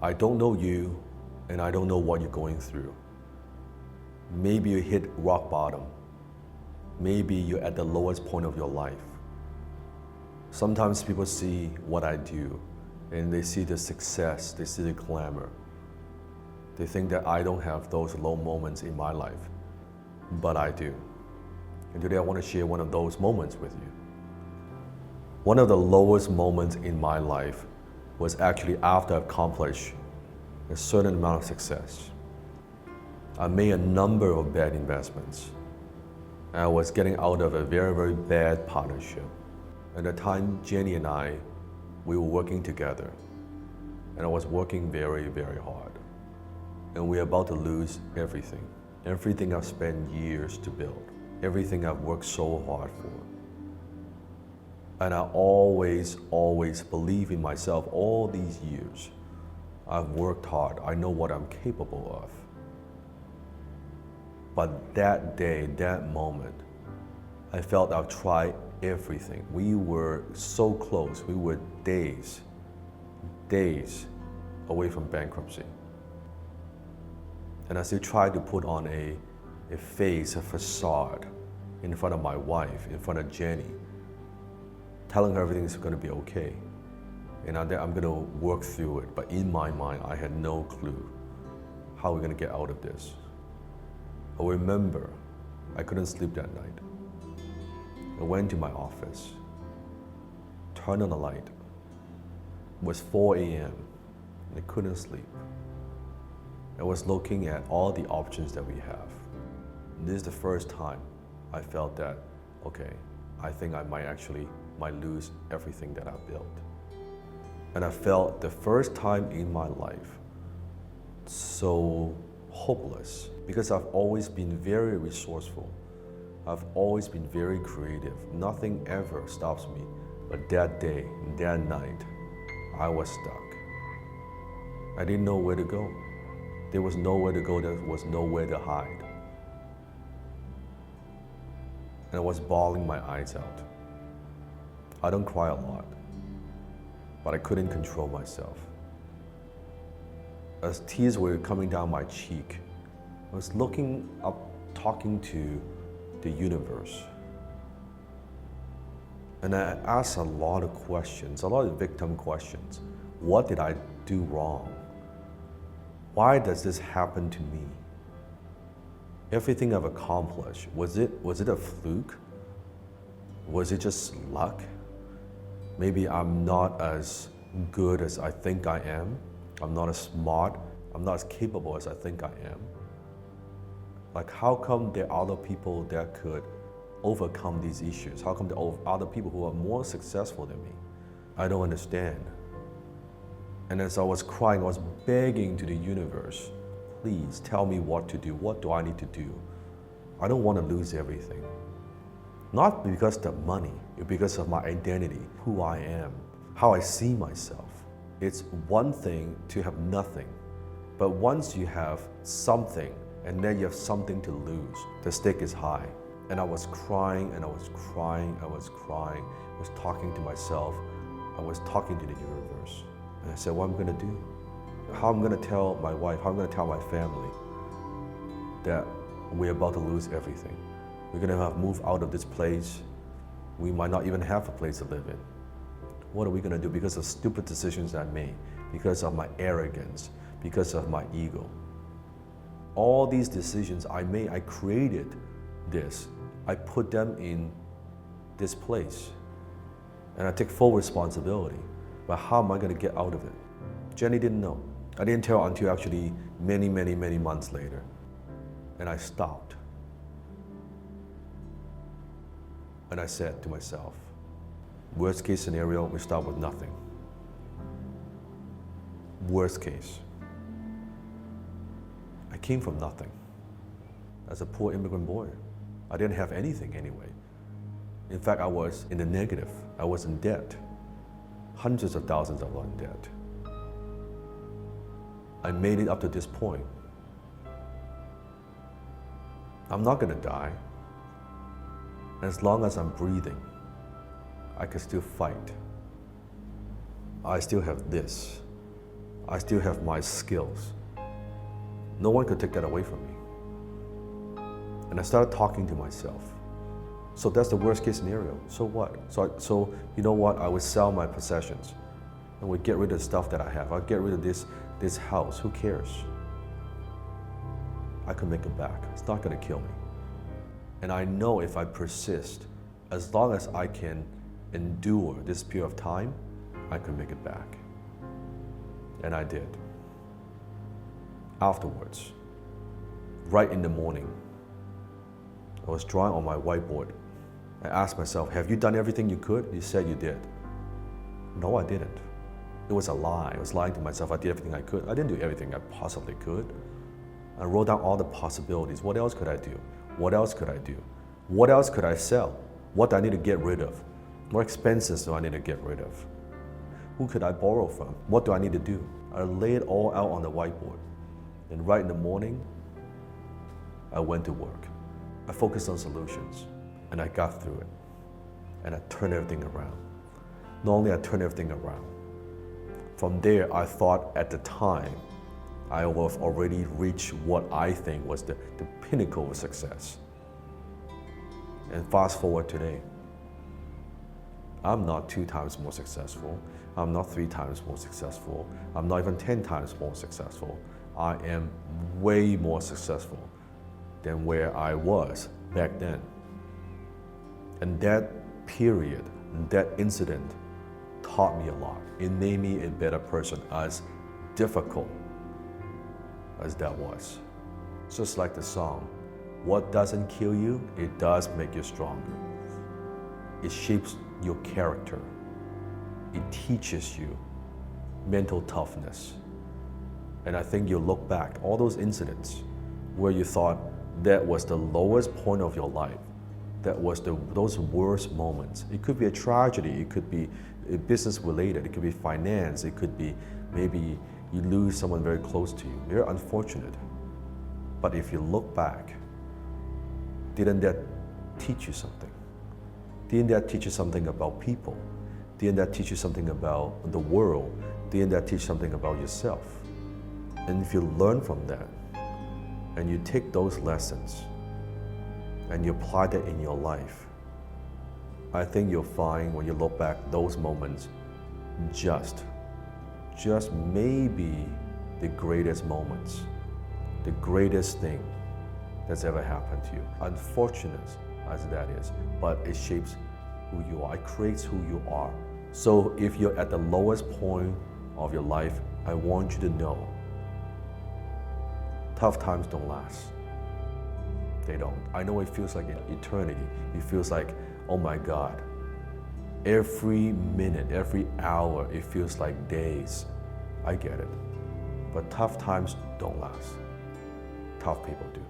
I don't know you, and I don't know what you're going through. Maybe you hit rock bottom. Maybe you're at the lowest point of your life. Sometimes people see what I do, and they see the success, they see the glamour. They think that I don't have those low moments in my life, but I do. And today I want to share one of those moments with you. One of the lowest moments in my life was actually after I accomplished a certain amount of success. I made a number of bad investments. And I was getting out of a very, very bad partnership. At the time, Jenny and I, we were working together. And I was working very, very hard. And we were about to lose everything. Everything I've spent years to build. Everything I've worked so hard for. And I always believe in myself all these years. I've worked hard. I know what I'm capable of. But that day, that moment, I felt I've tried everything. We were so close. We were days away from bankruptcy. And I still tried to put on a face, a facade in front of my wife, in front of Jenny, telling her everything's going to be okay. And I'm going to work through it. But in my mind, I had no clue how we're going to get out of this. I remember I couldn't sleep that night. I went to my office, turned on the light. It was 4 a.m. and I couldn't sleep. I was looking at all the options that we have. This is the first time I felt that, okay, I think I might lose everything that I've built. And I felt the first time in my life so hopeless, because I've always been very resourceful. I've always been very creative. Nothing ever stops me. But that day, that night, I was stuck. I didn't know where to go. There was nowhere to go, there was nowhere to hide. And I was bawling my eyes out. I don't cry a lot, but I couldn't control myself. As tears were coming down my cheek, I was looking up, talking to the universe. And I asked a lot of questions, a lot of victim questions. What did I do wrong? Why does this happen to me? Everything I've accomplished, was it a fluke? Was it just luck? Maybe I'm not as good as I think I am. I'm not as smart. I'm not as capable as I think I am. Like, how come there are other people that could overcome these issues? How come there are other people who are more successful than me? I don't understand. And as I was crying, I was begging to the universe, please tell me what to do. What do I need to do? I don't want to lose everything. Not because of the money, it's because of my identity, who I am, how I see myself. It's one thing to have nothing, but once you have something and then you have something to lose, the stake is high. And I was crying and I was crying, I was crying. I was talking to myself, I was talking to the universe. And I said, what am I going to do? How am I going to tell my wife, how am I going to tell my family that we're about to lose everything? We're going to have moved out of this place. We might not even have a place to live in. What are we going to do because of stupid decisions I made, because of my arrogance, because of my ego? All these decisions I made, I created this. I put them in this place. And I take full responsibility. But how am I going to get out of it? Jenny didn't know. I didn't tell her until actually many months later. And I stopped. And I said to myself, worst case scenario, we start with nothing. Worst case. I came from nothing. As a poor immigrant boy, I didn't have anything anyway. In fact, I was in the negative. I was in debt. Hundreds of thousands of dollars in debt. I made it up to this point. I'm not going to die. As long as I'm breathing, I can still fight. I still have this. I still have my skills. No one could take that away from me. And I started talking to myself. So that's the worst case scenario. So what? So you know what? I would sell my possessions and would get rid of the stuff that I have. I'll get rid of this house. Who cares? I could make it back. It's not going to kill me. And I know if I persist, as long as I can endure this period of time, I can make it back. And I did. Afterwards, right in the morning, I was drawing on my whiteboard. I asked myself, have you done everything you could? You said you did. No, I didn't. It was a lie. I was lying to myself. I did everything I could. I didn't do everything I possibly could. I wrote down all the possibilities. What else could I do? What else could I do? What else could I sell? What do I need to get rid of? What expenses do I need to get rid of? Who could I borrow from? What do I need to do? I laid it all out on the whiteboard. And right in the morning, I went to work. I focused on solutions, and I got through it. And I turned everything around. Not only I turned everything around, from there I thought at the time I was already reached what I think was the pinnacle of success. And fast forward today, I'm not 2 times more successful. I'm not 3 times more successful. I'm not even 10 times more successful. I am way more successful than where I was back then. And that period, that incident taught me a lot. It made me a better person, as difficult as that was. Just like the song, what doesn't kill you, it does make you stronger. It shapes your character. It teaches you mental toughness. And I think you look back, all those incidents where you thought that was the lowest point of your life, that was those worst moments. It could be a tragedy, it could be business related, it could be finance, it could be maybe you lose someone very close to you. Very unfortunate. But if you look back, didn't that teach you something? Didn't that teach you something about people? Didn't that teach you something about the world? Didn't that teach something about yourself? And if you learn from that, and you take those lessons, and you apply that in your life, I think you'll find when you look back, those moments just maybe the greatest moments, the greatest thing that's ever happened to you. Unfortunate as that is, but it shapes who you are. It creates who you are. So if you're at the lowest point of your life, I want you to know, tough times don't last. They don't. I know it feels like an eternity. It feels like, oh my God. Every minute, every hour, it feels like days. I get it. But tough times don't last. Tough people do.